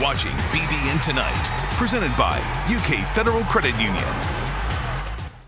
You're watching BBN Tonight, presented by UK Federal Credit Union.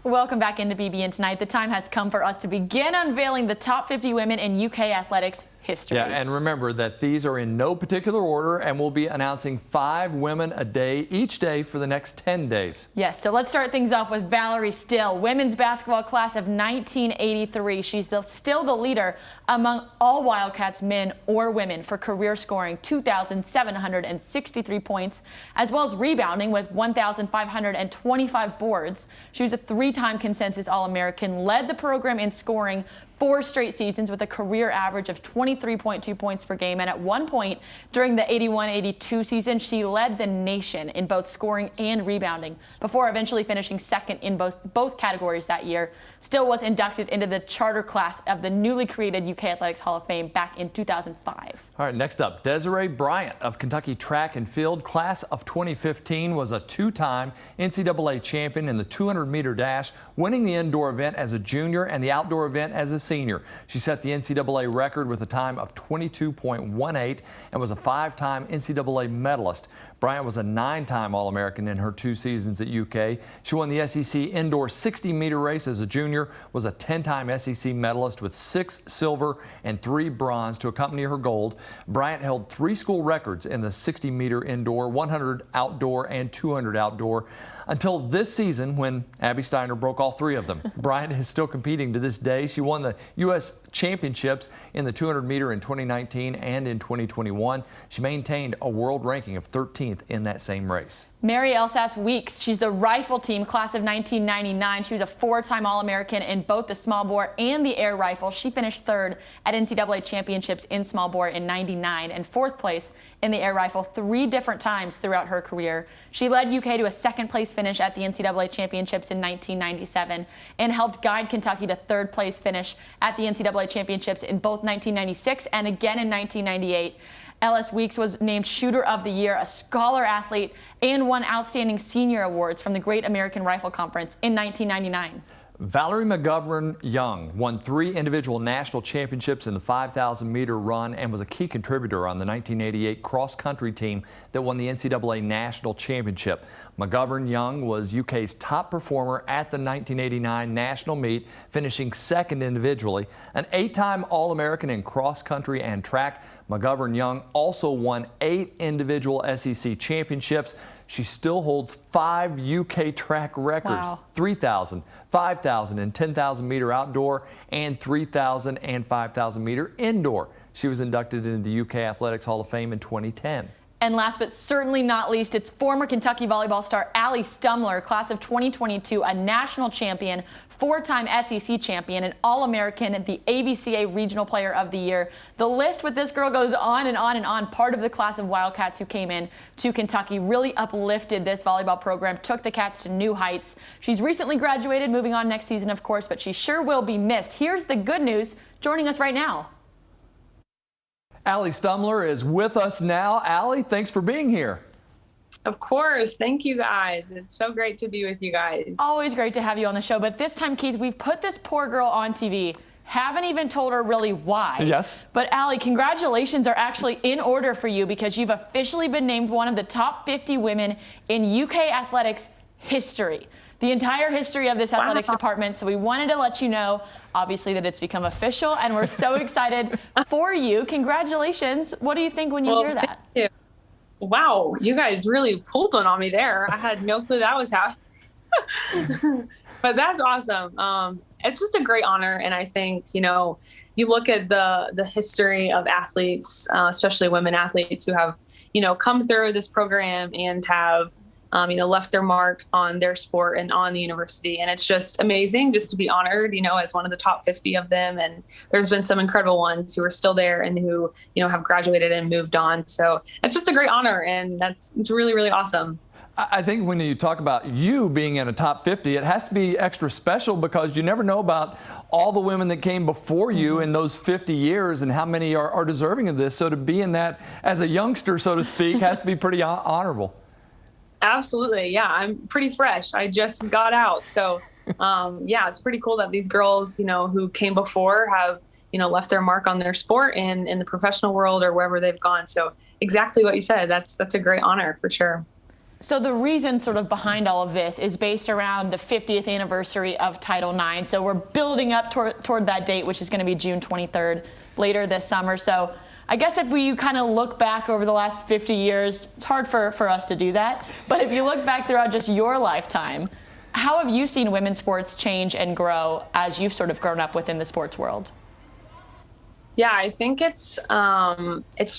Welcome back into BBN Tonight. The time has come for us to begin unveiling the top 50 women in UK athletics history. Yeah, and remember that these are in no particular order, and we'll be announcing 5 women a day each day for the next 10 days. Yes, so let's start things off with Valerie Still, women's basketball class of 1983. She's still the leader among all Wildcats, men or women, for career scoring 2,763 points, as well as rebounding with 1,525 boards. She was a 3-time consensus All-American, led the program in scoring 4 straight seasons with a career average of 23.2 points per game, and at one point during the 81-82 season, she led the nation in both scoring and rebounding, before eventually finishing second in both categories that year. Still was inducted into the charter class of the newly created UK Athletics Hall of Fame back in 2005. All right, next up, Desiree Bryant of Kentucky Track and Field, class of 2015, was a 2-time NCAA champion in the 200-meter dash, winning the indoor event as a junior and the outdoor event as a senior. She set the NCAA record with a time of 22.18 and was a 5-time NCAA medalist. Bryant was a 9-time All-American in her 2 seasons at UK. She won the SEC indoor 60-meter race as a junior, was a 10-time SEC medalist with 6 silver and 3 bronze to accompany her gold. Bryant held 3 school records in the 60-meter indoor, 100 outdoor, and 200 outdoor until this season when Abby Steiner broke all 3 of them. Bryant is still competing to this day. She won the U.S. championships in the 200-meter in 2019 and in 2021. She maintained a world ranking of 13th in that same race. Mary Elsas Weeks, she's the rifle team, class of 1999. She was a 4-time All-American in both the small bore and the air rifle. She finished 3rd at NCAA championships in small bore in '99 and 4th place in the air rifle 3 different times throughout her career. She led UK to a 2nd place finish at the NCAA championships in 1997 and helped guide Kentucky to 3rd place finish at the NCAA championships in both 1996 and again in 1998. Ellis Weeks was named Shooter of the Year, a scholar athlete, and won Outstanding Senior Awards from the Great American Rifle Conference in 1999. Valerie McGovern Young won 3 individual national championships in the 5,000-meter run and was a key contributor on the 1988 cross-country team that won the NCAA National Championship. McGovern Young was UK's top performer at the 1989 national meet, finishing 2nd individually. An 8-time All-American in cross-country and track, McGovern Young also won 8 individual SEC championships. She still holds 5 UK track records: wow. 3,000, 5,000, and 10,000 meter outdoor, and 3,000 and 5,000 meter indoor. She was inducted into the UK Athletics Hall of Fame in 2010. And last but certainly not least, it's former Kentucky volleyball star Alystumler, class of 2022, a national champion, 4-time SEC champion, an All-American, the AVCA Regional Player of the Year. The list with this girl goes on and on and on. Part of the class of Wildcats who came in to Kentucky, really uplifted this volleyball program, took the Cats to new heights. She's recently graduated, moving on next season, of course, but she sure will be missed. Here's the good news, joining us right now. Alystumler is with us now. Allie, thanks for being here. Of course. Thank you, guys. It's so great to be with you guys. Always great to have you on the show. But this time, Keith, we've put this poor girl on TV. Haven't even told her really why. Yes. But Allie, congratulations are actually in order for you because you've officially been named one of the top 50 women in UK athletics history. The entire history of this athletics department. So we wanted to let you know, obviously, that it's become official, and we're so excited for you. Congratulations. What do you think when you hear that? Thank you. Wow, you guys really pulled one on me there. I had no clue that was happening. But that's awesome. It's just a great honor, and I think, you know, you look at the history of athletes, especially women athletes who have, you know, come through this program and have you know, left their mark on their sport and on the university. And it's just amazing just to be honored, you know, as one of the top 50 of them. And there's been some incredible ones who are still there and who, you know, have graduated and moved on. So it's just a great honor, and it's really, really awesome. I think when you talk about you being in a top 50, it has to be extra special because you never know about all the women that came before you in those 50 years and how many are deserving of this. So to be in that as a youngster, so to speak, has to be pretty honorable. Absolutely. Yeah, I'm pretty fresh. I just got out. So, yeah, it's pretty cool that these girls, you know, who came before have, you know, left their mark on their sport and in the professional world or wherever they've gone. So exactly what you said. That's a great honor for sure. So the reason sort of behind all of this is based around the 50th anniversary of Title IX. So we're building up toward that date, which is going to be June 23rd later this summer. So I guess if we kind of look back over the last 50 years, it's hard for us to do that. But if you look back throughout just your lifetime, how have you seen women's sports change and grow as you've sort of grown up within the sports world? Yeah, I think it's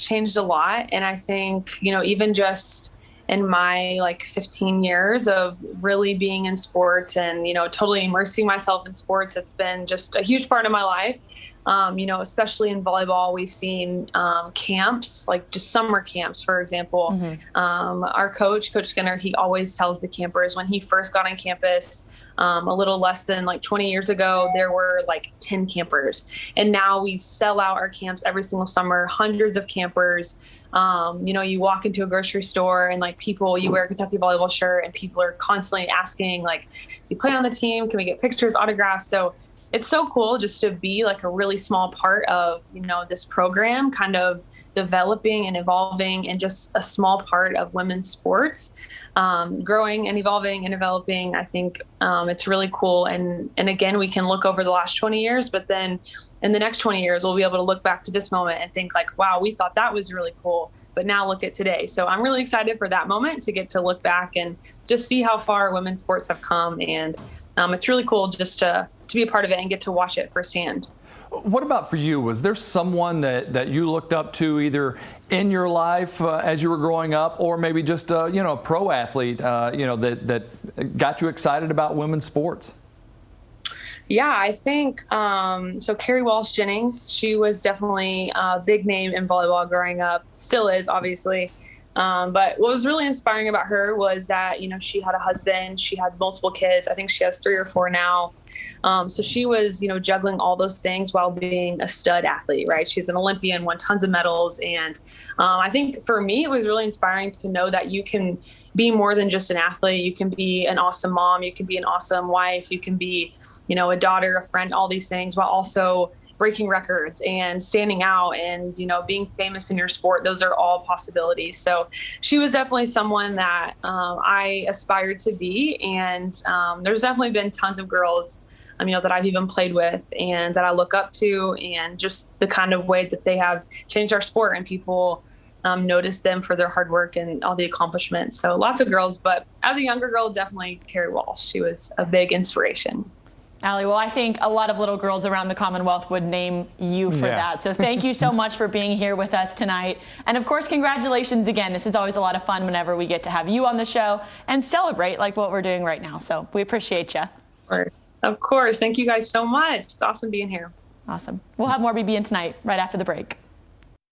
changed a lot. And I think, even just in my 15 years of really being in sports and, totally immersing myself in sports, it's been just a huge part of my life. Especially in volleyball, we've seen camps, like just summer camps, for example. Our Coach Skinner, he always tells the campers when he first got on campus, a little less than 20 years ago, there were 10 campers. And now we sell out our camps every single summer, hundreds of campers. You walk into a grocery store and you wear a Kentucky volleyball shirt and people are constantly asking, do you play on the team? Can we get pictures, autographs? So it's so cool just to be a really small part of, this program kind of developing and evolving and just a small part of women's sports, growing and evolving and developing. I think it's really cool. And again, we can look over the last 20 years, but then in the next 20 years, we'll be able to look back to this moment and think wow, we thought that was really cool, but now look at today. So I'm really excited for that moment to get to look back and just see how far women's sports have come. And it's really cool just to be a part of it and get to watch it firsthand. What about for you? Was there someone that you looked up to either in your life as you were growing up, or maybe just a pro athlete that got you excited about women's sports? Yeah, I think so. Carrie Walsh Jennings, she was definitely a big name in volleyball growing up. Still is, obviously. But what was really inspiring about her was that, she had a husband, she had multiple kids. I think she has 3 or 4 now. So she was, juggling all those things while being a stud athlete, right? She's an Olympian, won tons of medals. And I think for me, it was really inspiring to know that you can be more than just an athlete. You can be an awesome mom. You can be an awesome wife. You can be, a daughter, a friend, all these things, while also breaking records and standing out and, being famous in your sport. Those are all possibilities. So she was definitely someone that I aspired to be. And there's definitely been tons of girls, that I've even played with and that I look up to, and just the kind of way that they have changed our sport and people notice them for their hard work and all the accomplishments. So lots of girls, but as a younger girl, definitely Carrie Walsh. She was a big inspiration. Allie, well, I think a lot of little girls around the Commonwealth would name you for that. So thank you so much for being here with us tonight. And of course, congratulations again. This is always a lot of fun whenever we get to have you on the show and celebrate like what we're doing right now. So we appreciate you. Of course. Thank you guys so much. It's awesome being here. Awesome. We'll have more BBN tonight right after the break.